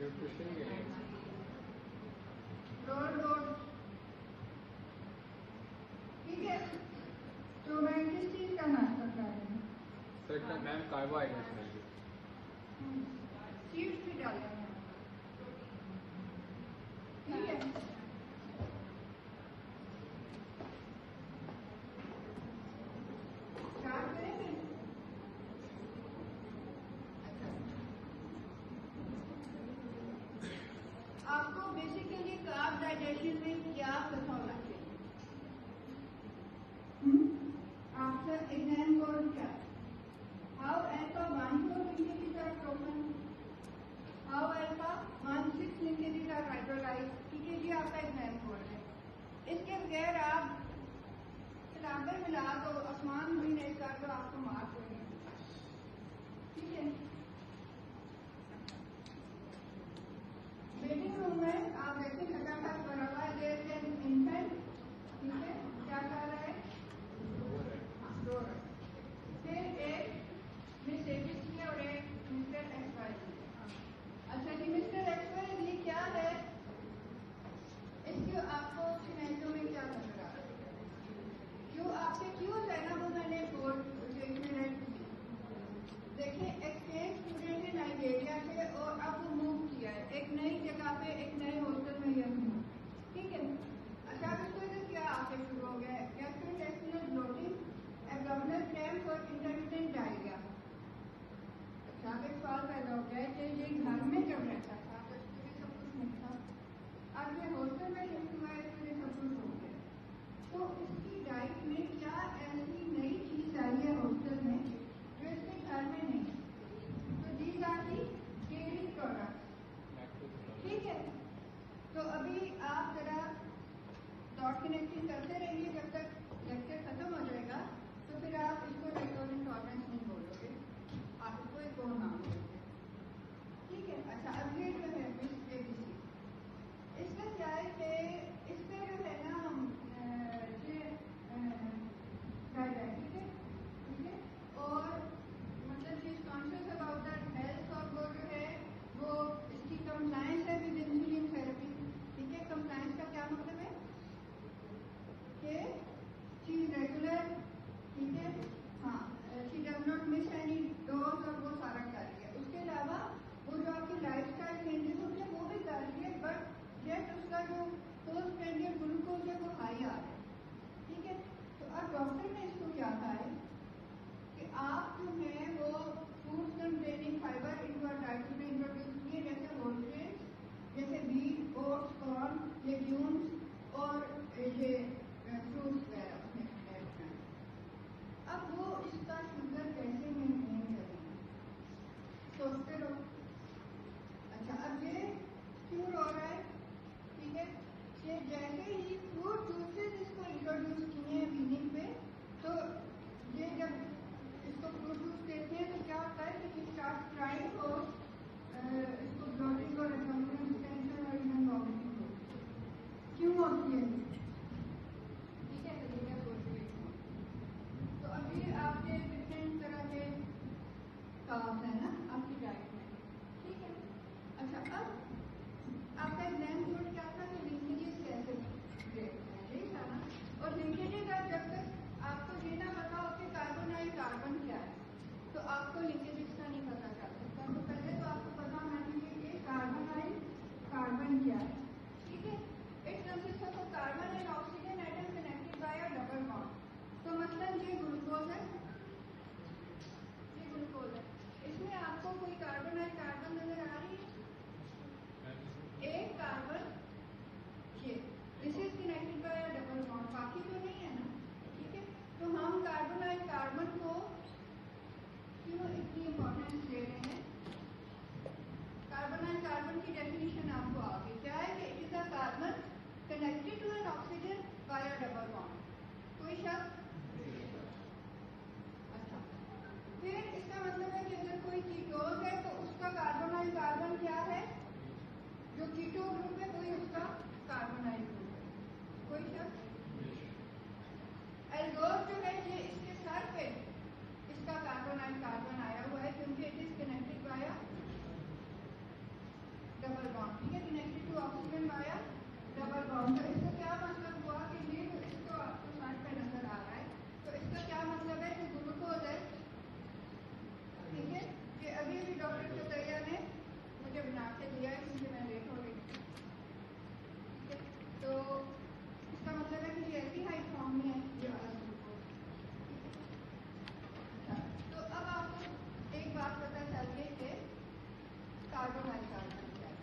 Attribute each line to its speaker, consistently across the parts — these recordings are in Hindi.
Speaker 1: न्यूट्रिशन के लिए
Speaker 2: रोड ठीक है। तो मैं किस चीज का नाश्ता कर रही हूँ?
Speaker 1: सर मैम कार्बोहाइड्रेट चाहिए।
Speaker 2: सीड्स भी डाल देना, ठीक है। स्टार्ट करेंगे। आपको बेसिकली कार्ब डाइजेशन में क्या पता होना चाहिए? आपका एग्जाम बोर्ड क्या? How alpha 1,4 linkages are broken, how alpha 1,6 linkages are hydrolysed, ठीक है। ये आपका एग्जाम बोर्ड है। इसके बगैर आप सिलेबस मिला दो, आसमान भी नहीं कर दो, आपको मार्क होंगे, ठीक है। वेटिंग रूम में आप देखिए लगातार बना हुआ है, देयर इज एन इन्फेंट, ठीक है। क्या कर रहा है? रो रहा है। फिर एक मिस एबीसी और एक मिस्टर एक्सवाई। अच्छा जी, मिस्टर एक्सवाई क्या है? इसको आपको सिनेरियो में क्या नजर आ रहा है? जो आपके क्यूज है ना, वो मैंने बोर्ड देखिए, एक्सचेंज स्टूडेंट है नाइजीरिया से और अब वो मूव किया है एक नई जगह पे, एक नए हॉस्टल में यह हूँ, ठीक है। अच्छा, इसको क्या आपसे शुरू हो गया है? गैस्ट्रोइंटेस्टाइनल ब्लोटिंग, एब्डोमिनल क्रैम्प और इंटरमिटेंट डायरिया। अच्छा, एक सवाल पैदा हो गया है कि ये घर में जब रहता था तो इसके लिए सब कुछ नहीं था, अब ये हॉस्टल में शिफ्ट हुआ है तो ये सब कुछ हो गया। तो इसकी डाइट में क्या ऐसी नई चीज आई है हॉस्टल में जो इसके घर में नहीं? तो these are the dairy products, ठीक है। तो अभी आप जरा डॉट कनेक्टिंग करते रहिए जब तक लेक्चर खत्म हो जाएगा, तो फिर आप इसको लैक्टोज इंटॉलरेंस नहीं बोलोगे, आप इसको एक और नाम बोलोगे, ठीक है। अच्छा, अब ये जो है मिस एबीसी, इसका क्या है कि इसमें जो है ना हम डायबिटिक है, ठीक है। और मतलब she is conscious about that health, और वो जो है वो इसकी कंप्लायंस है विद इंसुलिन थेरेपी, ठीक है। कंप्लायंस का क्या मतलब है कि डबल बॉन्ड, ठीक है, connected to oxygen via double bond. तो इसका क्या मतलब हुआ कि ये इसको आपको चार्ट पे नजर आ रहा है, तो इसका क्या मतलब है कि ग्लूकोज है, ठीक है, कि अभी अभी डॉक्टर कतैया ने मुझे बना के दिया है क्योंकि मैं लेट हो गई, ठीक है, तो इसका मतलब है कि ये एल्डिहाइड फॉर्म में है ये वाला ग्लूकोज। तो अब आपको एक बात पता चल गई कि कार्बन हाइड्रोजन क्या है,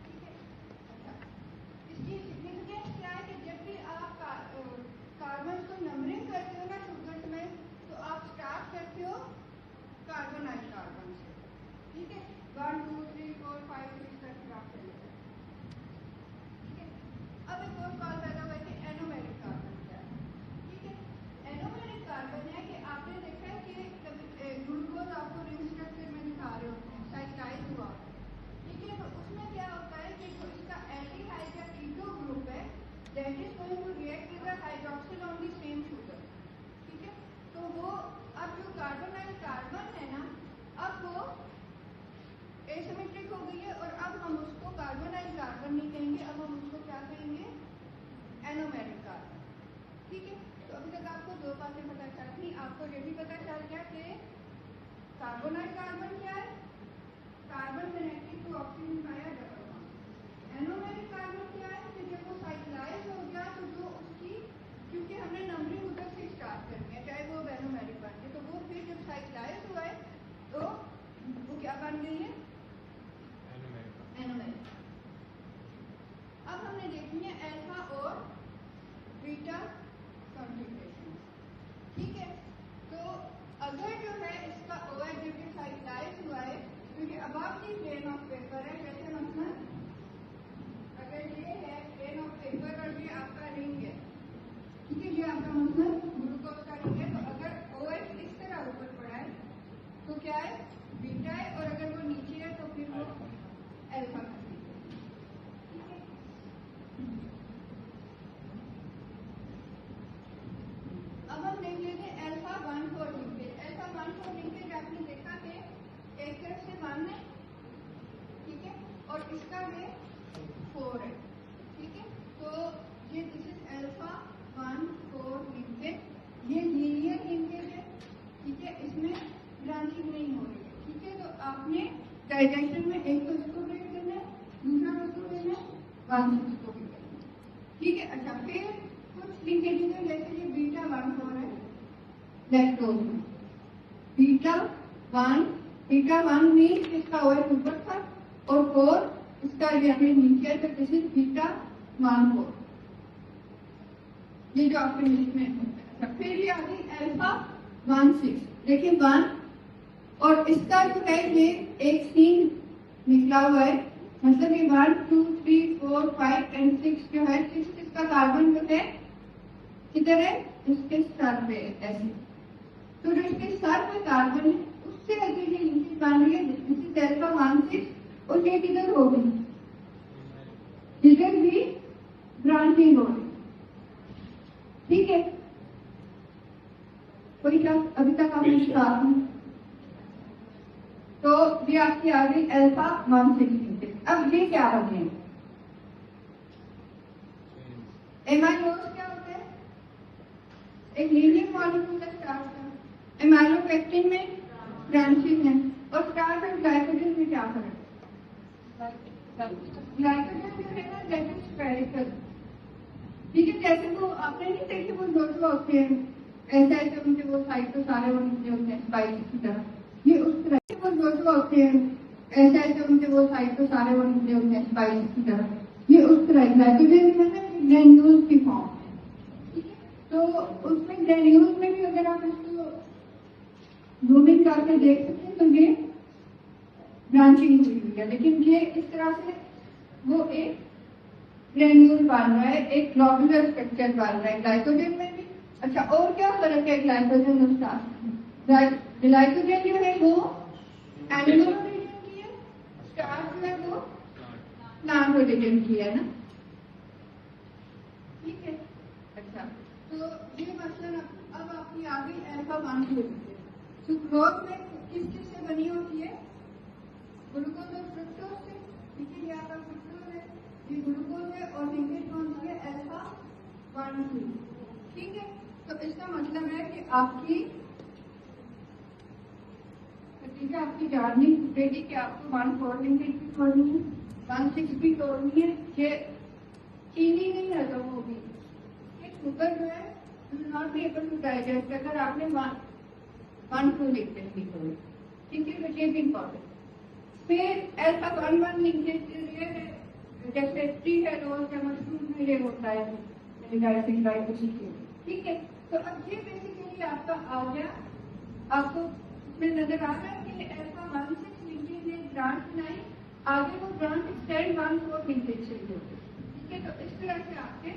Speaker 2: ठीक है। अच्छा, इसकी सिग्निफिकेंस क्या है कि जब भी आप कार्बन को नंबरिंग करते हो ना शुगर्स में, तो आप स्टार्ट करते हो कार्बन हाइड्रोजन से, ठीक है, 1 2 3 4 5 6 तक आप चलेगा, ठीक है। अब एक और सवाल पैदा हुआ कि एनोमेरिक कार्बन क्या है, ठीक है। एनोमेरिक कार्बन है कि आपने देखा है कि ग्लूकोज आपको रिंग स्ट्रक्चर में दिखा रहे होते हैं, साइक्लाइज हुआ, ठीक है, तो उसमें क्या होता है कि जो इसका एल्डिहाइड या कीटो ग्रुप है that is going to react with the hydroxyl on the same sugar, ठीक है। तो वो अब जो कार्बोनाइल कार्बन है ना, अब वो एसिमेट्रिक हो गई है और अब हम उसको कार्बोनाइल कार्बन नहीं कहेंगे, अब हम उसको क्या कहेंगे, एनोमेरिक कार्बन, ठीक है। तो अभी तक आपको दो बातें पता चल गई, आपको ये भी पता चल गया कि कार्बोनाइल कार्बन क्या है, carbon connected to oxygen via double bond. Anomeric carbon क्या है कि जब वो साइक्लाइज हो गया तो जो उसकी, क्योंकि हमने नंबरिंग उधर से स्टार्ट करनी है चाहे वो एनोमेरिक बन गए, तो वो फिर जब साइक्लाइज हुआ है तो वो क्या बन गई है, एनोमेरिक। अब हमने देखनी है अल्फा और बीटा कॉन्फ़िगरेशन, ठीक है। तो अगर जो है इसका OH जब ये साइक्लाइज हुआ है, क्योंकि अब आपकी प्लेन ऑफ पेपर है, जैसे मतलब अगर ये है प्लेन ऑफ पेपर और ये आपका रिंग है, ठीक है, ये आपका मतलब ग्लूकोज का रिंग है, तो अगर OH इस तरह ऊपर पड़ा है तो क्या है, बीटा है, और अगर वो नीचे है तो फिर वो अल्फा है, ठीक है। अब हम देख लेते हैं अल्फा 1 4 लिंकेज। अल्फा 1 4 लिंकेज आपने देखा कि एक तरफ से 1 है, ठीक है, और इसका ये 4 है, ठीक है। तो ये दिस इज अल्फा 1 4 लिंकेज, ये लीनियर लिंकेज है, ठीक है, इसमें ब्रांचिंग नहीं हो रही है, ठीक है। तो आपने डाइजेशन में एक तो इसको ब्रेक करना है, दूसरा उसको लेना है, 1 6 को भी करना है, ठीक है। अच्छा, फिर कुछ लिंकेजेस है जैसे ये बीटा 1 4 है लैक्टोज में, बीटा 1 मीन्स इसका OH ऊपर था और 4 इसका ये नीचे है, तो दिस इज बीटा 1 4, ये जो आपके लिस्ट में है। अच्छा, फिर ये आ गई अल्फा 1 6, देखिए 1 और इसका जो है ये एक सीन निकला हुआ है, मतलब ये 1 2 3 4 5 एंड 6 जो है, 6 इसका कार्बन जो है किधर है, इसके सर पे ऐसे, तो जो इसके सर पे कार्बन है उससे अगर ये लिंकेज बन रही है, जिससे अल्फा 1 6, और ये किधर हो गई, इधर भी ब्रांचिंग हो रही, ठीक है। कोई क्या अभी तक आपने स्टार्ट नहीं, तो ये आपकी आ गई अल्फा 1 6 लिंकेज। अब ये क्या हो गए, एमाइलोज क्या होते हैं, एक लीनियर मॉलिक्यूल है स्टार्च का, एमाइलोपेक्टिन में ब्रांचिंग है, और स्टार्च और ग्लाइकोजन में क्या फर्क है, ग्लाइकोजन जो है ना दैट इज स्फेरिकल, ठीक है, जैसे वो आपने नहीं देखे वो दो होते हैं ऐसे ऐसे, उनके वो साइड तो सारे वो निकले होते हैं स्पाइस की तरह, ये उस तरह के वो दो होते हैं ऐसे ऐसे, उनके वो साइड तो सारे वो निकले होते हैं स्पाइस की तरह, ये उस तरह ग्लाइकोजन जो है ना ग्रेन्यूल्स की फॉर्म है, ठीक है। तो उसमें ग्रेन्यूल्स में भी अगर आप इसको जूमिंग करके देख सकते हैं तो ये ब्रांचिंग हुई है, लेकिन ये इस तरह से वो एक ग्रेन्यूल बन रहा है, एक ग्लोबुलर स्ट्रक्चर बन रहा है ग्लाइकोजन में भी। अच्छा, और क्या फर्क है ग्लाइकोजन और स्टार्च, ग्लाइकोजन जो है वो एनिमल ओरिजिन की है, स्टार्च जो है वो प्लांट ओरिजिन की है ना, ठीक है। अच्छा, तो ये मसलन अब आपकी आ गई अल्फा 1 2 लिंकेज। सुक्रोज में किस चीज से बनी होती है, ग्लूकोज और फ्रुक्टोज से, ठीक है, ये आपकी नतीजा आपकी जाननी टूटेगी कि आपको 1/4 लिंकेज भी तोड़नी है, 1/6 भी तोड़नी है, ये चीनी नहीं हजम होगी, ये शुगर जो है not be able to digest अगर आपने 1/2 लिंकेज भी तोड़ी, ठीक है, तो ये भी इम्पोर्टेंट। फिर ऐसा 1/1 लिंकेज जैसे ट्री है रोज या मशरूम में ये होता है, ठीक है। तो अब ये बेसिकली आपका आ गया, आपको इसमें नजर आ रहा है कि ऐसा 1/6 लिंकेज ने ब्रांच बनाई, आगे वो ब्रांच एक्सटेंड 1/4 लिंकेज से होती है, ठीक है। तो इस तरह से आपके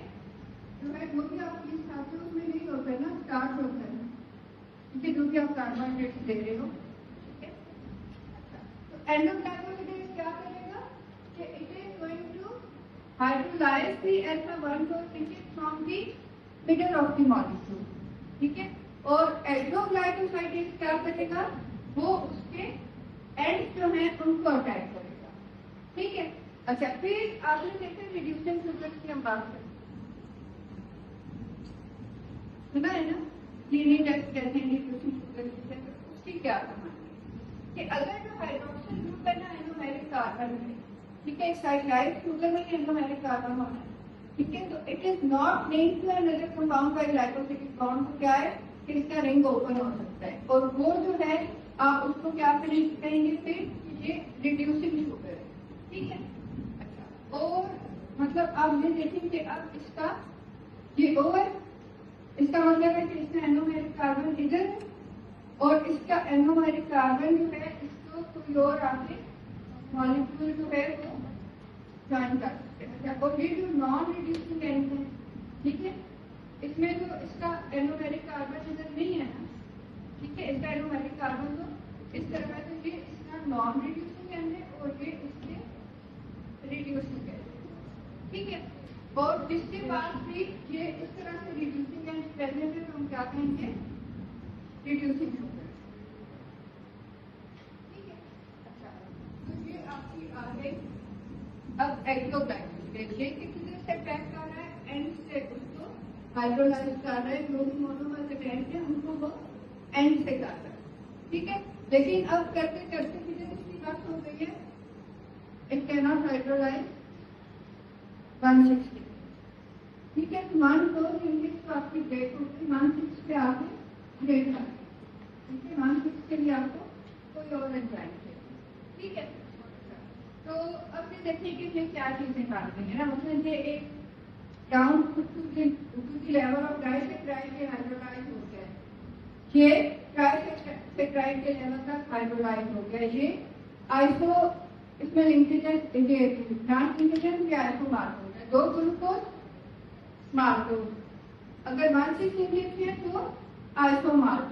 Speaker 2: जो है जो भी आप लिस्ट आते हो उसमें नहीं होता है ना, स्टार्ट होता है, ठीक है, जो कि आप कार्बोहाइड्रेट दे रहे हो, ठीक है। तो एंडोप्लाज्मिक क्या करेगा कि it is going to hydrolyse the ऐसा 1/4 linkage from the middle of the molecule, ठीक है। और एड्रोग्लाइकोसाइडेज क्या करेगा, वो उसके एंड जो है उनको अटैक करेगा, ठीक है। अच्छा, फिर आपने देखा रिड्यूसिंग शुगर की हम बात करें, सुना है ना, लीनिंग टेस्ट कहते हैं रिड्यूसिंग शुगर, उसकी क्या कहानी है कि अगर जो हाइड्रोक्सिल ग्रुप है ना एनोमेरिक कार्बन में, ठीक है, साइक्लाइड शुगर में एनोमेरिक कार्बन होना है, ठीक है। तो it is not linked to another compound by glycosidic bond, तो क्या है कि इसका रिंग ओपन हो सकता है, और वो जो है आप उसको क्या कहेंगे, फिर ये रिड्यूसिंग शुगर है, ठीक है। अच्छा, और मतलब आप ये देखेंगे अब इसका ये ओ है, इसका मतलब है कि इसका एनोमेरिक कार्बन इधर है, और इसका एनोमेरिक कार्बन जो है इसको कोई और आगे मॉलिक्यूल जो है वो ज्वाइन कर सकते हैं। और ये जो नॉन रिड्यूसिंग एंड है, ठीक है, इसमें जो इसका एनोमेरिक कार्बन इधर नहीं है ना, ठीक है, इसका एनोमेरिक कार्बन तो इस तरह है, तो ये इसका नॉन रिड्यूसिंग एंड है और ये इसके रिड्यूसिंग एंड है, ठीक है। और इसके बाद भी ये इस तरह से रिड्यूसिंग एंड प्रेजेंट है, तो हम क्या कहेंगे, रिड्यूसिंग शुगर, ठीक है। अच्छा, तो ये आपकी आ गई। अब एक्टोग्लाइकोसाइड देखिए कि किधर से अटैक कर रहा है, एंड से उसको हाइड्रोलाइज कर रहा है, जो भी मोनोमर्स अटैच है उनको वो एंड से कर रहा है, ठीक है। लेकिन अब करते करते किधर इसकी बात हो गई है, इट कैन नॉट हाइड्रोलाइज 1/6, ठीक है। 1/4 लिंकेज तो आपकी ब्रेक होगी, 1/6 पे आके ब्रेक कर, ठीक है, 1/6 के लिए आपको कोई और एंजाइम चाहिए, ठीक है। तो अब ये देखिए कि ये क्या चीजें काटते हैं ना, मतलब ये एक down to the level of trisaccharide के हाइड्रोलाइज हो गया, ये ट्राइसेक्राइड के लेवल तक हाइड्रोलाइज हो गया, ये आइसो इसमें लिंकेजेस ये ब्रांच लिंकेजेस ये आइसोमर्स हो गए, 2 ग्लूकोज मार्टोज, अगर 1/6 लिंकेज है तो आइसोमर्स,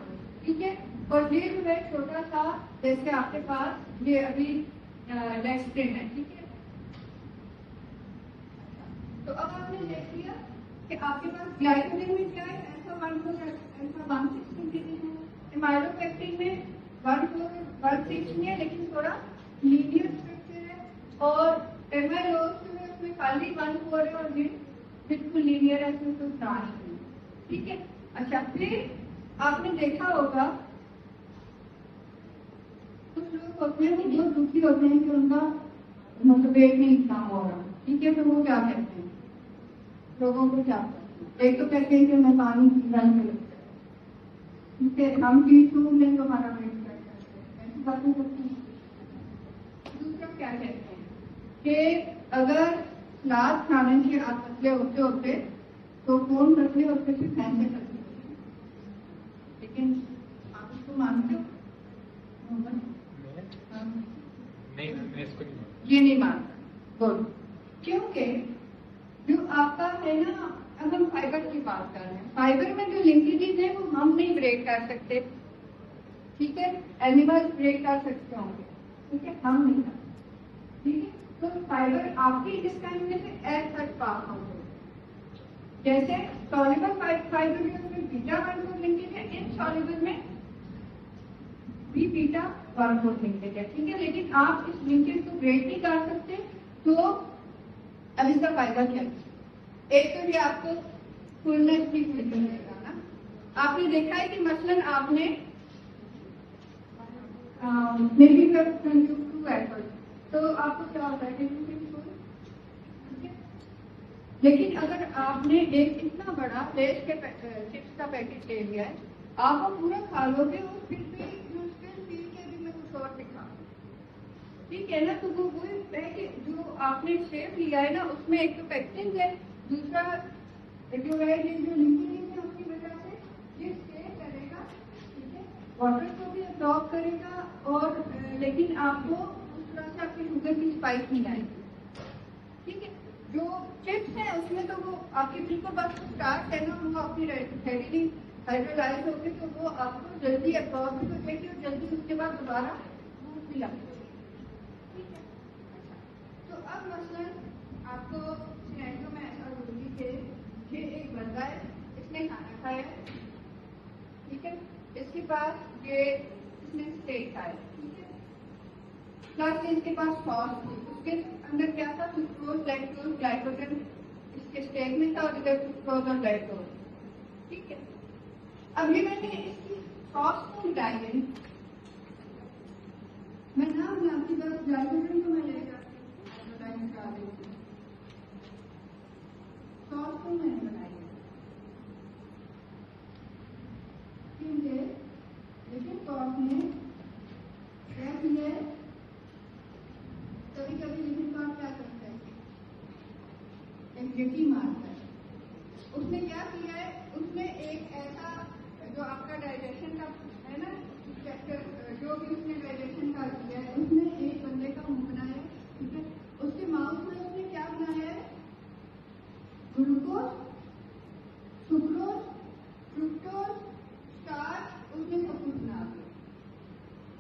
Speaker 2: ठीक है। और ये जो है छोटा सा जैसे आपके पास ये अभी डेक्स्ट्रिन है, ठीक है। तो अब आपने देख लिया कि आपके पास ग्लाइकोजन में क्या है, ऐसा 1/4 ऐसा 1/6 लिंकेज है, एमाइलोपेक्टिन में 1/4 नहीं है लेकिन थोड़ा लीनियर स्ट्रक्चर है, और एमाइलोज जो है उसमें खाली 1/4 है और ये बिल्कुल लीनियर है, इसमें कोई ब्रांच नहीं, ठीक है। अच्छा, फिर आपने देखा होगा कुछ लोग होते हैं वो बहुत दुखी होते हैं कि उनका मतलब पेट में इंसान हो रहा है, ठीक है। तो वो क्या कहते हैं, लोगों को क्या कहते हैं, एक तो कहते हैं कि मैं पानी पीना नहीं लगता है, ठीक है, हम चीज को लें तो हमारा पेट करता है, ऐसी बातें करते हैं। दूसरा क्या कहते हैं कि अगर सलाद खाने से आप पतले होते होते तो कौन पतले होते थे, भैंसे पतले होते, लेकिन आप उसको मानते हो,
Speaker 1: नहीं, मैं इसको नहीं मानता,
Speaker 2: ये नहीं मानता, बोलो, क्योंकि जो आपका है ना, अब हम फाइबर की बात कर रहे हैं, फाइबर में जो लिंकेजेस है वो हम नहीं ब्रेक कर सकते, ठीक है, एनिमल्स ब्रेक कर सकते होंगे, ठीक है, हम नहीं कर सकते, ठीक है। तो फाइबर आपकी इस टाइम में से एज तक पास हो गए, जैसे सॉल्युबल फाइबर में उसमें बीटा 1/4 लिंकेज है, इनसॉल्युबल में भी बीटा 1/4 लिंकेज है, ठीक है। लेकिन आप इस लिंकेज को ब्रेक नहीं कर सकते, तो अब इसका फायदा क्या है, एक तो ये आपको फुलनेस भी मिलेगा ना, आपने देखा है कि मसलन आपने मे बी टू एप्पल, तो आपको क्या होता है? लेकिन अगर आपने एक इतना बड़ा लेस के चिप्स का पैकेट ले लिया है, आप वो पूरा खा लोगे और फिर भी फील के भी मैं कुछ और दिखा, ठीक है ना? तो वो वही है कि जो आपने शेप लिया है ना, उसमें एक तो पैकेजिंग है, दूसरा जो है ये जो लिंकिंग है उसकी वजह से ये स्टे करेगा, ठीक है, वाटर को भी अब्सॉर्ब करेगा और लेकिन आपको उस तरह से आपकी शुगर की स्पाइक नहीं आएगी, ठीक है। जो चिप्स है उसमें तो वो आपकी बिल्कुल बस स्टार्ट है ना, वो आपकी हेवीली हाइड्रोलाइज होगी, तो वो आपको जल्दी अब्सॉर्ब भी हो जाएगी और जल्दी उसके बाद दोबारा भूख भी लगेगी, ठीक है। अच्छा, तो अब मसलन आपको सिनेरियो में ऐसा बोलूंगी कि ये एक बंदा है, इसने खाना खाया, ठीक है, इसके पास ये इसने स्टेक खाया, ठीक है, प्लस इसके पास सॉस थी, उसके अंदर क्या था? सुक्रोज, लैक्टोज, ग्लाइकोजन इसके स्टेक में था और इधर सुक्रोज और लैक्टोज, ठीक है। अब ये मैंने इसकी सॉस को मिटाई है, मैं नाम जानती बस ग्लाइकोजन को मैं ले जाती हूँ, सॉस को मैंने बनाई है, ठीक है। लेकिन सॉस ने क्या किया है? कभी कभी लिखित बात क्या करता है? एक गिट्टी मारता है। उसने क्या किया है? उसने एक ऐसा जो आपका डाइजेशन का है ना चैप्टर, जो भी उसने डाइजेशन का किया है, उसने एक बंदे का मुंह बनाया, ठीक है, उसके माउथ में उसने क्या बनाया है? ग्लूकोज, सुक्रोज, फ्रुक्टोज, स्टार्च, उसने सब कुछ बना दिया।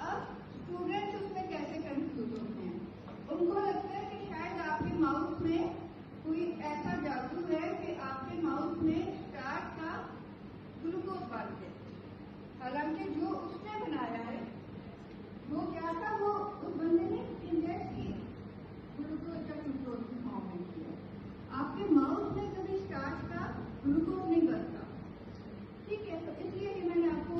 Speaker 2: अब स्टूडेंट्स उसमें कैसे कंफ्यूज होते हैं? उनको लगता है कि शायद आपके माउथ में कोई ऐसा जादू है कि आपके माउथ में स्टार्च का ग्लूकोज बन गया। हालांकि जो उसने बनाया है वो क्या था? वो उस बंदे ने इंजेक्ट किया, ग्लूकोज का फ्रुक्टोज की फॉर्म में किया। आपके माउथ में कभी स्टार्च का ग्लूकोज नहीं बनता, ठीक है। तो इसलिए ये मैंने आपको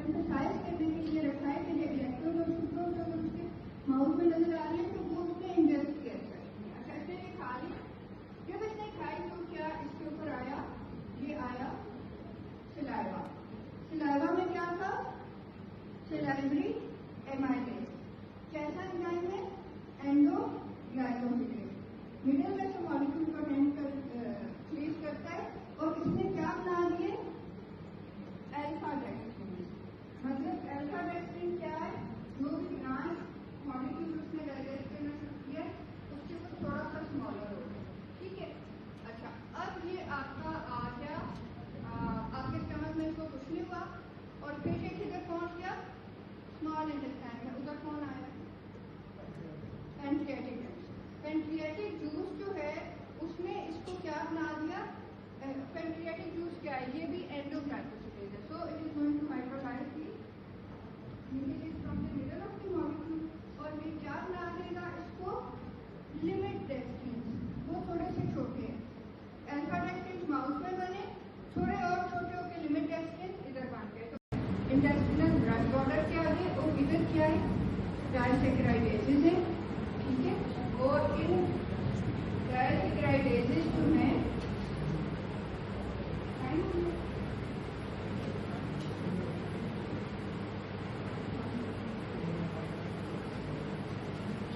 Speaker 2: एम्फसाइज करने के लिए रखा है कि ये इलेक्ट्रोज और फ्रुक्टोज अगर उसके माउथ में नजर आ रहे हैं तो वो उसने इंजेक्ट किया है। अच्छा, इसने ये खा ली, जब इसने खाई तो क्या इसके ऊपर आया? ये आया सिलाइवा। सिलाइवा में क्या था? Salivary amylase. कैसा एंजाइम है? एंडोग्लाइकोसिलेज। मिडिल में से मॉलिक्यूल को फ्रीज करता है और इसने क्या बना दिए? Alpha dextrin. मतलब अल्फा डेक्स्ट्रिन क्या है? जो भी ब्रांच मॉलिक्यूल उसने डाइजेस्ट करना शुरू किया उससे वो थोड़ा सा स्मॉलर हो गया, ठीक है। अच्छा, अब ये आपका आ गया, आपके स्टमक में इसको कुछ नहीं हुआ और फिर ये किधर पहुंच गया? स्मॉल इंटेस्टाइन में। उधर कौन आया? Pancreatic juice. पैनक्रियाटिक जूस जो है उसने इसको क्या बना दिया? पैनक्रियाटिक जूस क्या है? ये भी एंडोग्लाइकोसिलेज है। So it is going to hydrolyse from the middle of the molecule और ये क्या बना देगा? इसको लिमिट डेक्स्ट्रिन। वो थोड़े से छोटे हैं, अल्फा डेक्स्ट्रिन माउथ में बने, थोड़े और छोटे होकर लिमिट डेक्स्ट्रिन इधर बन गए। तो इंटेस्टिनल ब्लड बॉर्डर के आगे और इधर क्या है? डायसैकेराइडेजेस है, ठीक है। और इन डायसैकेराइडेजेस जो है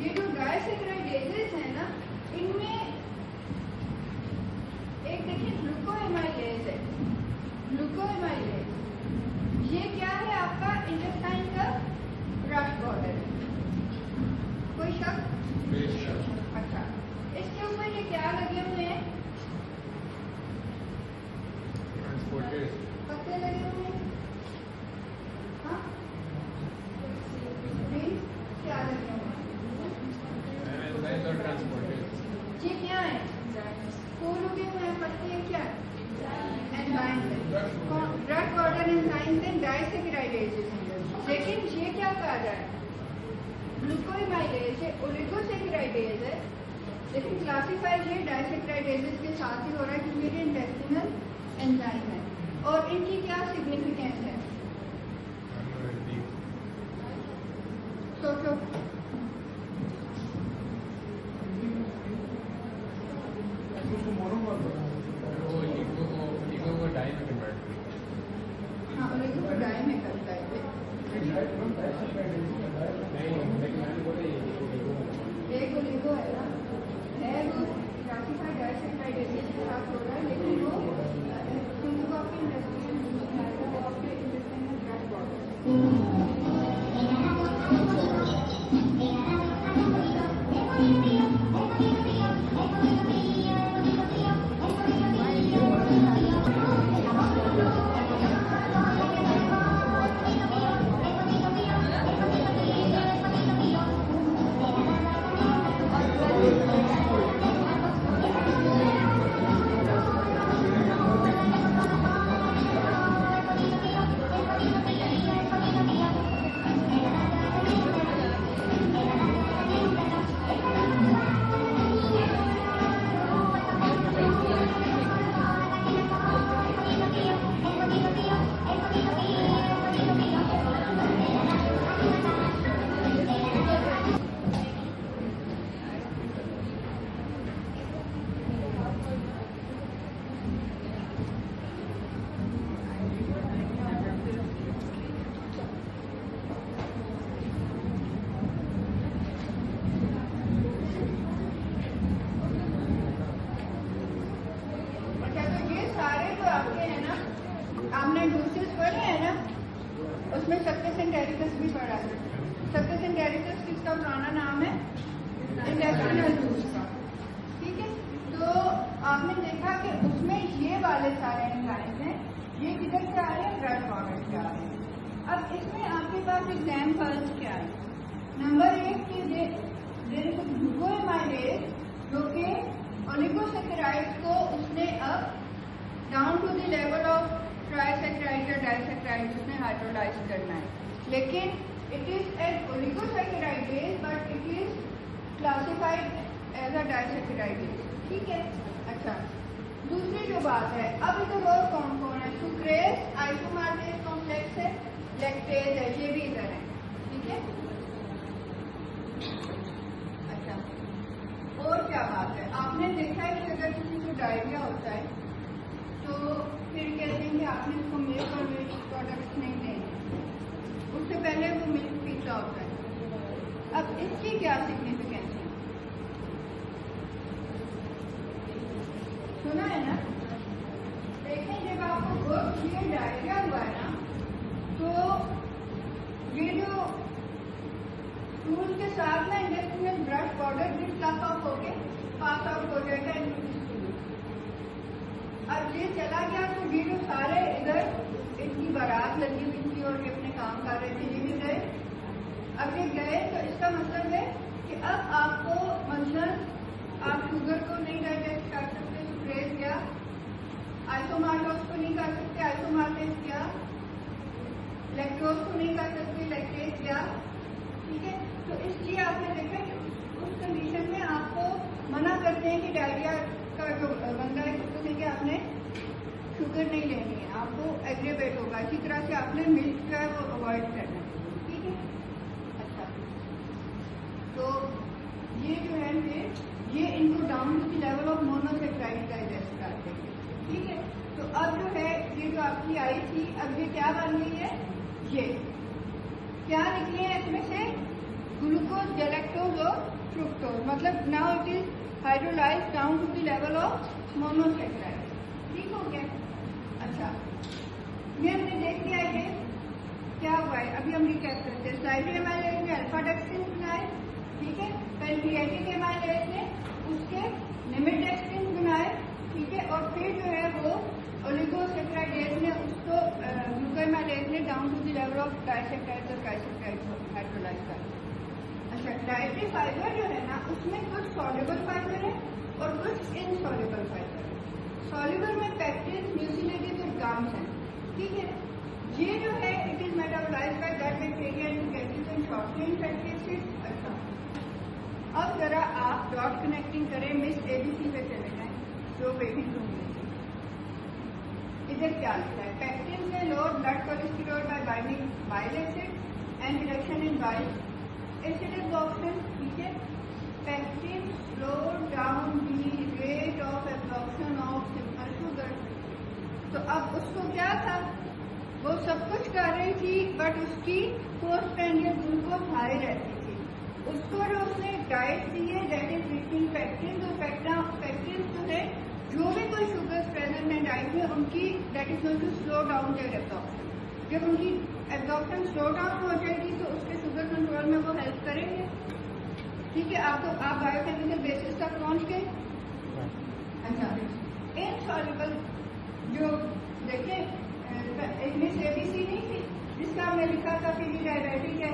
Speaker 2: ये जो डायसैकेराइडेजेस है ना, इनमें एक देखिए ग्लूकोएमाइलेज है। ग्लूकोएमाइलेज ये क्या है? आपका इंटेस्टाइन का ब्रश बॉर्डर है। कोई शक? अच्छा, इसके ऊपर ये क्या लगे हुए हैं? पत्ते लगे हुए हैं, हाँ? क्या लगे हुए? ये क्या है? फूल उगे हुए हैं, पत्ते क्या? Enzymes, drug border enzymes and disaccharidases. लेकिन ये क्या कहा जाए? ग्लूकोएमाइलेज है, ओलिगोसैकेराइडेज है, लेकिन क्लासिफाइड ये डायसैकेराइडेजेस के साथ ही हो रहा है क्योंकि ये इंटेस्टिनल एंजाइम है। और इनकी क्या सिग्निफिकेंस है? सोचो।
Speaker 1: ईगो को डाई में कन्वर्ट
Speaker 2: हाँ, ईगो को डाई में करता है। एक ईगो है ना, है वो क्लासिफाइड डाइसेक्टाइड के साथ हो रहा है, लेकिन वो तुमको अपनी इंडस्ट्रियल यूज में आएगा, वो अपने इंडस्ट्रियल में ड्रग बॉडी उसमें सक्सेशन कैरेक्टर्स भी पढ़ा है। सक्सेशन कैरेक्टर्स किसका पुराना नाम है? इंडस्ट्रियल यूज का। ठीक है, तो आपने देखा कि उसमें ये वाले सारे एंजाइम्स हैं, ये किधर से आ रहे हैं? ड्रग प्रोडक्ट से आ रहे हैं। अब इसमें आपके पास एग्जाम्पल्स क्या है? नंबर 1 की ग्लूकोएमाइलेज, जो कि ओलिगोसैकेराइड्स को उसने अब down to the level of trisaccharide या डाइसैकेराइड उसने हाइड्रोलाइज करना है, लेकिन it is an oligosaccharidase but it is classified as a disaccharidase. ठीक है, अच्छा, दूसरी जो बात है, अब इधर और कौन कौन है? सुक्रेज, आइसोमार्टेज कॉम्प्लेक्स है, लैक्टेज है, ये भी इधर है। ठीक है, अच्छा, और क्या बात है? आपने देखा है कि अगर किसी को डायरिया होता है तो फिर कहते हैं कि आपने उसको मिल्क और मिल्क प्रोडक्ट्स नहीं देने, उससे पहले वो मिल्क पीता होता है। अब इसकी क्या सिग्निफिकेंस है? सुना है ना? देखें, जब आपको बहुत क्लियर डायरिया हुआ है ना, तो ये जो स्टूल के साथ ना इंडस्ट्रियल ब्रश पाउडर भी फ्लफ ऑफ होके पास आउट हो जाएगा। अब ये चला गया तो ये जो सारे इधर इनकी बारात लगी हुई थी और ये अपने काम कर रहे थे, ये भी गए। अब ये गए तो इसका मतलब है कि अब आपको मतलब आप शुगर को नहीं डाइजेस्ट कर सकते, सुक्रेज क्या, आइसोमार्टोज को नहीं कर सकते, आइसोमार्टेज क्या, लैक्टोज को नहीं कर सकते, लैक्टेज क्या। ठीक है, तो इसलिए आपने देखा कि उस कंडीशन में आपको मना करते हैं कि डायरिया का जो बंदा है उसको देखिए आपने शुगर नहीं लेनी है, आपको एग्रेवेट होगा। इसी तरह से आपने मिल्क जो है वो अवॉइड करना है। ठीक है, अच्छा, तो ये जो है ये इनको down to the level of monosaccharide digest कर देंगे। ठीक है, तो अब जो है ये जो आपकी आई थी, अब ये क्या बन गई है? ये क्या निकले हैं इसमें से? ग्लूकोज, गैलेक्टोज और फ्रुक्टोज, मतलब now it is hydrolyse down to the level of monosaccharide. ठीक हो गया, अच्छा, ये हमने देख लिया है क्या हुआ है। अभी हम रिकैप करते हैं। साइक्लिक एमाइलेज ने अल्फा डेक्सिन बनाए, ठीक है, पेंटिएटिक एमाइलेज ने उसके निमिडेक्सिन बनाए, ठीक है, और फिर जो है वो ओलिगोसैकेराइडेज ने उसको ग्लूकोएमाइलेज ने down to the level of disaccharide और ट्राइसैकेराइड हाइड्रोलाइज कर। अच्छा, डायट्री फाइबर जो है ना, उसमें कुछ सॉल्युबल फाइबर है और कुछ इनसॉल्युबल फाइबर है। सॉल्युबल में पैक्टिन, म्यूसिलेटेड और गाम्स हैं। ठीक है, ये जो है it is metabolised by gut bacteria and gases and short chain fatty acids. अच्छा, अब जरा आप डॉट कनेक्टिंग करें, मिस एबीसी पे चले जाएं जो बेबी होंगे। इधर क्या लिखा है, पैक्टिन में lower blood cholesterol bye binding bile acid and reduction in bile acid absorption, ठीक है। Pectin slow down the rate of absorption of simple sugar. तो अब उसको क्या था, वो सब कुछ कर रही थी बट उसकी पोस्टप्रांडियल ग्लूकोज हाई रहती थी। उसको जो उसने डाइट दी है दैट इज रिचिंग पैक्टिन, तो पैक्टिन जो है जो भी कोई शुगर प्रेजेंट है डाइट में उनकी that is going to slow down their absorption. जब उनकी एब्जॉर्प्शन स्लो डाउन हो जाएगी तो उसके शुगर कंट्रोल में वो हेल्प करेंगे, ठीक है। आप बायोकेमिकल बेसिस तक पहुंच गए। अच्छा, इनसॉल्युबल जो देखें इसमें से एबीसी नहीं थी जिसका हमने लिखा था कि ये डायबिटिक है,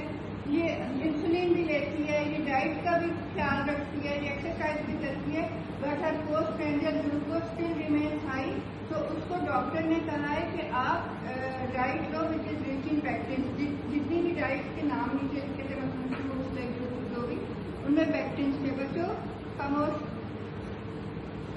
Speaker 2: ये इंसुलिन भी लेती है, ये डाइट का भी ख्याल रखती है, ये एक्सरसाइज भी करती है, but her postprandial glucose still remains high. तो उसको डॉक्टर ने कहा है कि आप diet low which is rich in pectin. जितनी भी डाइट के नाम नीचे लिखे थे मतलब जो भी उनमें पैक्टिन से बचो, खामोश,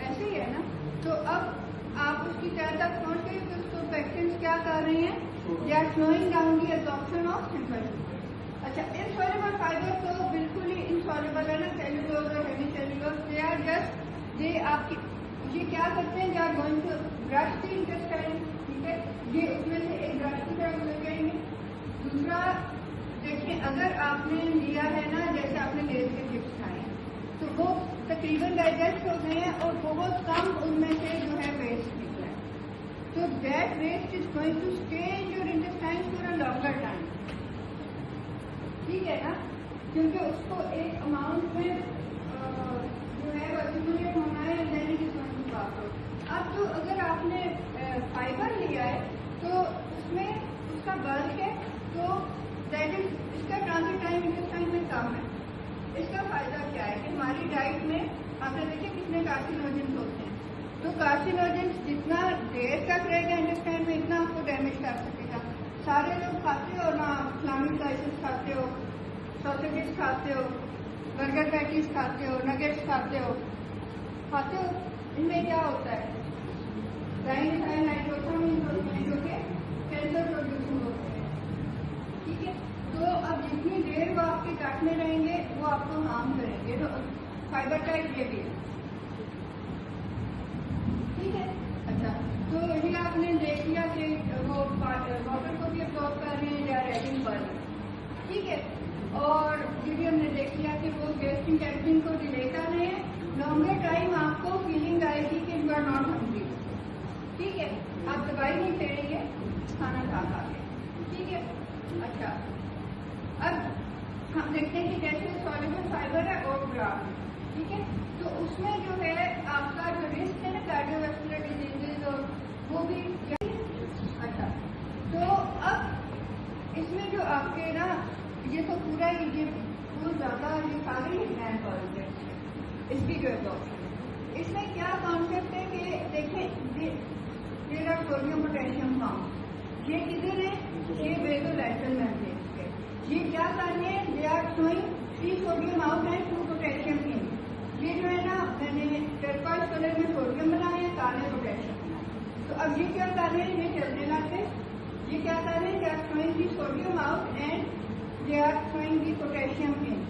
Speaker 2: ऐसे ही है ना। तो अब आप उसकी तय तक पहुंच गए तो उसको पैक्टिन क्या कर रहे हैं, they are slowing down the absorption of simple sugar. अच्छा, इनसॉल्युबल फाइबर तो बिल्कुल ही इनसॉल्युबल है ना, सेल्यूलोज और hemicellulose, they are just ये आपकी ये क्या करते हैं, they are going to brush the intestine, ठीक है। ये उसमें से एक ब्रश की तरह गुजर जाएंगे। दूसरा देखिए, अगर आपने लिया है ना, जैसे आपने लेज के चिप्स खाए तो वो तकरीबन डाइजेस्ट हो गए हैं और बहुत कम उनमें से जो है वेस्ट निकला है। तो that waste is going to stay in your intestine for a longer time, ठीक है ना, क्योंकि उसको एक अमाउंट में जो है एक्यूमुलेट होना है then it is going to pass out. अब जो अगर आपने फाइबर लिया है तो उसमें उसका बल्क है, तो दैट इज इसका ट्रांजिट टाइम इंटेस्टाइन में कम है। इसका फायदा क्या है कि हमारी डाइट में आपने देखिए कितने कार्सिनोजेंस होते हैं, तो कार्सिनोजेंस जितना देर तक रहेगा इंटेस्टाइन में इतना आपको डैमेज कर सकेगा। सारे लोग खाते हो ना, इस्लामिक स्लाइसेस खाते हो, सॉसेजेस खाते हो, बर्गर पैटीज खाते हो, नगेट्स खाते हो, इनमें क्या होता है, डाइमिथाइल नाइट्रोसामाइन होते हैं जो कि कैंसर प्रोड्यूसिंग होते हैं, ठीक है। तो अब जितनी देर वो आपके गट में रहेंगे वो आपको हार्म करेंगे। तो फाइबर टाइप ये भी है, ठीक है। अच्छा, तो ये आपने देख लिया कि वो वाटर को भी अब्जॉर्ब कर रहे हैं या रेटिंग पर, ठीक है। और ये भी हमने देख लिया कि वो गैस्ट्रिक कैल्शियम को डिले कर रहे हैं। लॉन्गर टाइम आपको फीलिंग आएगी कि यू आर नॉट हंग्री, ठीक है। आप दवाई नहीं फेरेंगे खाना खा के, ठीक है। अच्छा, अब हम देखते हैं कि जैसे सॉल्युबल फाइबर है और ग्राफ, ठीक है, तो उसमें जो है आपका जो रिस्क है ना कार्डियोवैस्कुलर डिजीजेज और वो भी। अच्छा, तो अब इसमें जो आपके ना ये तो पूरा ही ये बहुत ज्यादा ये सारे ही नए कॉन्सेप्ट है इसकी जो एब्जॉर्प्शन। इसमें क्या कॉन्सेप्ट है कि देखें there are sodium potassium form, ये किधर है, ये वेजोलैटरल मेम्ब्रेन है। ये क्या कर रहे हैं, they are showing 3 sodium out and 2 potassium in. ये जो है ना मैंने टर्कोइज कलर में सोडियम बनाए हैं, काले पोटेशियम बनाए। तो अब ये क्या कर रहे हैं, ये चलने लगे, ये क्या कर रहे हैं, they are showing the sodium out and they are showing the potassium in,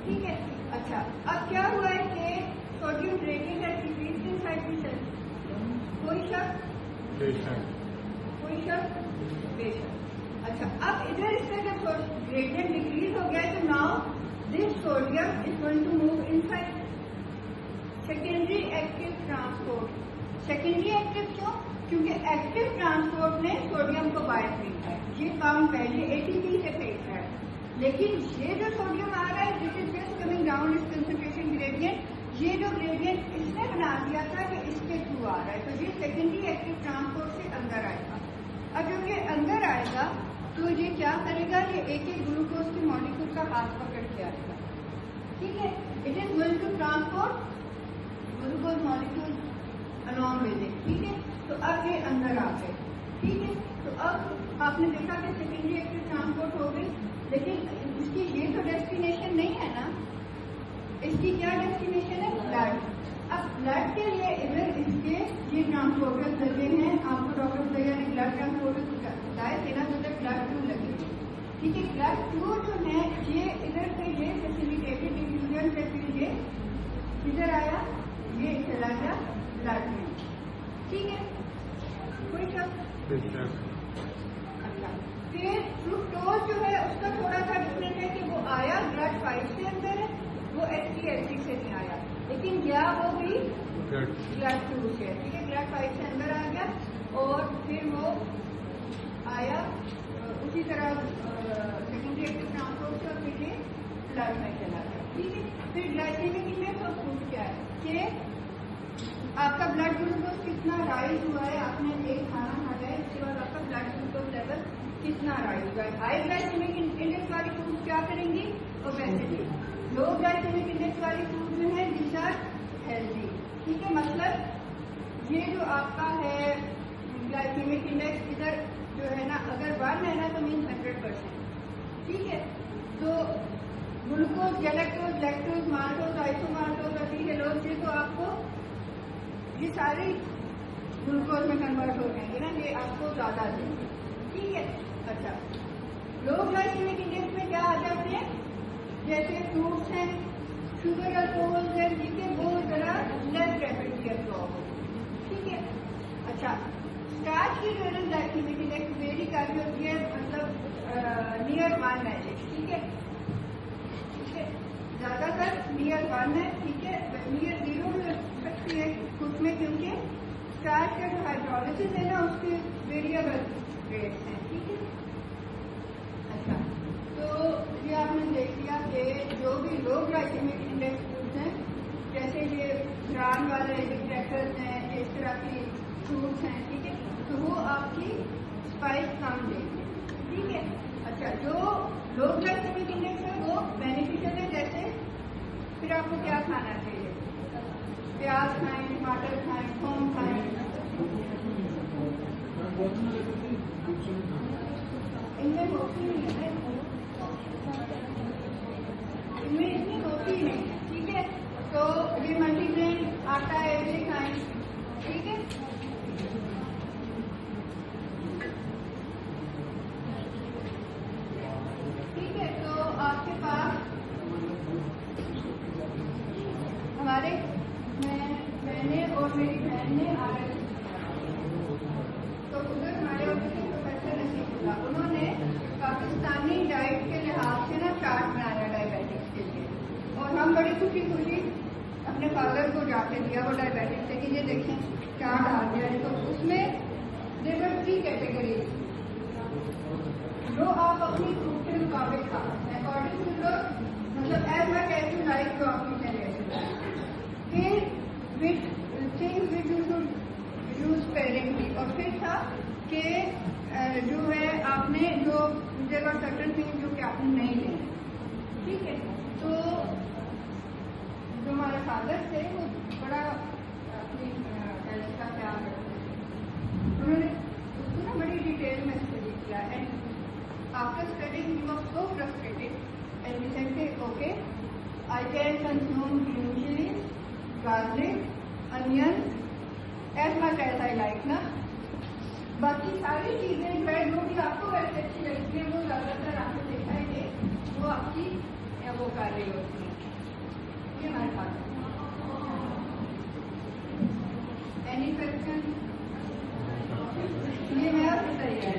Speaker 2: ठीक है। अच्छा, अब क्या हुआ है कि सोडियम ग्रेडियंट है decrease inside the cell, कोई शक बेशक। अच्छा, अब इधर इसका जब ग्रेडियंट डिक्रीज हो गया है तो now this sodium is going to move inside secondary active transport. Secondary active क्यों, क्योंकि एक्टिव ट्रांसपोर्ट ने सोडियम को बाइंड किया है, ये काम पहले एटीपी से फेंक रहा है, लेकिन ये जो सोडियम आ रहा है this is just coming down इस कंसंट्रेशन ग्रेडियंट। ये जो ग्रेडियंट इसने बना दिया था कि इसके थ्रू आ रहा है, तो ये सेकेंडरी एक्टिव ट्रांसपोर्ट से अंदर आएगा। अब जब ये अंदर आएगा तो ये क्या करेगा, ये एक एक ग्लूकोज के मॉलिक्यूल का हाथ पकड़ के आएगा, ठीक है। It is going to transport glucose molecule along with it, ठीक है। तो अब ये अंदर आ गए, ठीक है। तो अब आपने देखा कि सेकेंडरी एक्टिव ट्रांसपोर्ट हो गई, लेकिन इसकी ये तो डेस्टिनेशन नहीं है ना, इसकी क्या डेस्टिनेशन है, ब्लड। अब ब्लड के लिए इधर इसके ये ट्रांसपोर्टर्स लगे हैं डॉक्टर भैया ने ब्लड ट्रांसपोर्टर बताए थे ना, तो ब्लड ट्यूब लगी थी। ठीक है, ब्लड ट्यूब जो है ये इधर से ये फैसिलिटेटेड डिफ्यूजन से फिर ये इधर आया, ये चला गया ब्लड में। ठीक है, कोई शक? अच्छा, फिर फ्रुक्टोज जो है उसका थोड़ा सा डिफरेंट है कि वो आया ब्लड पाइप से अंदर है, वो HCl से नहीं आया, लेकिन गया वो भी ब्लड ट्यूब से। ठीक है, ब्लड पाइप से अंदर आ गया और फिर वो आया उसी तरह सेकेंडरी एक्टिव ट्रांसपोर्ट से और फिर ये ब्लड में चला गया। ठीक है, फिर ग्लाइसेमिक इंडेक्स ऑफ फूड क्या है कि आपका ब्लड ग्लूकोज कितना राइज हुआ है, आपने एक खाना खाया है, इसके बाद आपका ब्लड ग्लूकोज लेवल कितना राइज हुआ है। हाई ग्लाइसेमिक इंडेक्स वाली फूड क्या करेंगी, ओबेसिटी। लो ग्लाइसेमिक इंडेक्स वाली फूड जो है दिस आर हेल्दी। ठीक है, मतलब ये जो आपका है ग्लाइसेमिक इंडेक्स इधर जो है ना, अगर 1 है ना तो मीन 100%। ठीक है, तो ग्लूकोज, गैलेक्टोज, लैक्टोज, माल्टोज, आइसोमाल्टोज, एसीटेलोज, ये तो आपको ये सारे ग्लूकोज में कन्वर्ट हो जाएंगे ना, ये आपको ज्यादा देंगे। ठीक है, अच्छा, लो ग्लाइसेमिक इंडेक्स में क्या आ जाते हैं, जैसे फ्रूट्स हैं, शुगर अल्कोहल है, जिससे वो जरा लेस रैपिडली एब्सॉर्ब हो। ठीक है, अच्छा, स्टार्च की टोटल ग्लाइसेमिक इंडेक्स वेरी काफी होती है, मतलब नियर 1 है। ठीक है, ज्यादातर नियर 1 है। ठीक है, नियर 0 भी हो सकती है कुछ में, क्योंकि स्टार्च का जो हाइड्रोलिसिस है ना उसके वेरिएबल रेट्स हैं। ठीक है, अच्छा, तो ये आपने देख लिया कि जो भी लो ग्लाइसेमिक इंडेक्स फूड्स हैं, जैसे ये ग्रान वाले क्रैकर्स हैं, इस तरह की फ्रूट्स हैं। ठीक है, तो वो आपकी स्पाइस कम देंगे। ठीक है, अच्छा, जो लो ग्लाइसेमिक इंडेक्स है वो बेनिफिशियल है। जैसे फिर आपको क्या खाना चाहिए, प्याज खाएं, टमाटर खाएं, थूम खाएं। इनमें होती नहीं है, इनमें इतनी होती नहीं है। ठीक है, तो ये मल्टीग्रेन आटा है, ये खाएं। ठीक है, ठीक है, तो आपके पास हमारे मैंने और मेरी बहन ने RS, तो उधर हमारे ऑफिस के प्रोफेसर नसीबुल्लाह, उन्होंने पाकिस्तानी डाइट के लिहाज से ना चार्ट बनाया डायबिटिक्स के लिए, और हम बड़ी खुशी खुशी अपने फादर को जाके दिया वो डायबिटिक्स से कि ये देखें चार्ट आ गया है। तो उसमें देवर 3 कैटेगरीज जो आप अपनी फूड के मुताबिक खा सकते हैं, अकॉर्डिंग टू द, मतलब as much as you like to आप फिर which things which you should use sparingly. और फिर था कि जो है आपने जो देयर आर सर्टेन थिंग्स जो कि आपने नहीं लेना। ठीक है, तो जो हमारे फादर थे वो बड़ा अपनी हेल्थ का ख्याल रखते थे, उन्होंने उसको ना बड़ी डिटेल में स्टडी किया। And after studying he was so frustrated and he said okay I can consume green chillies, garlic, onion as much as I like ना, बाकी सारी चीजें जो भी आपको वैसे अच्छी लगती है वो ज्यादातर आपने देखा है कि वो आपकी वो कर रही होती है। ये हमारे पास एनी क्वेश्चन, ये है और सही है।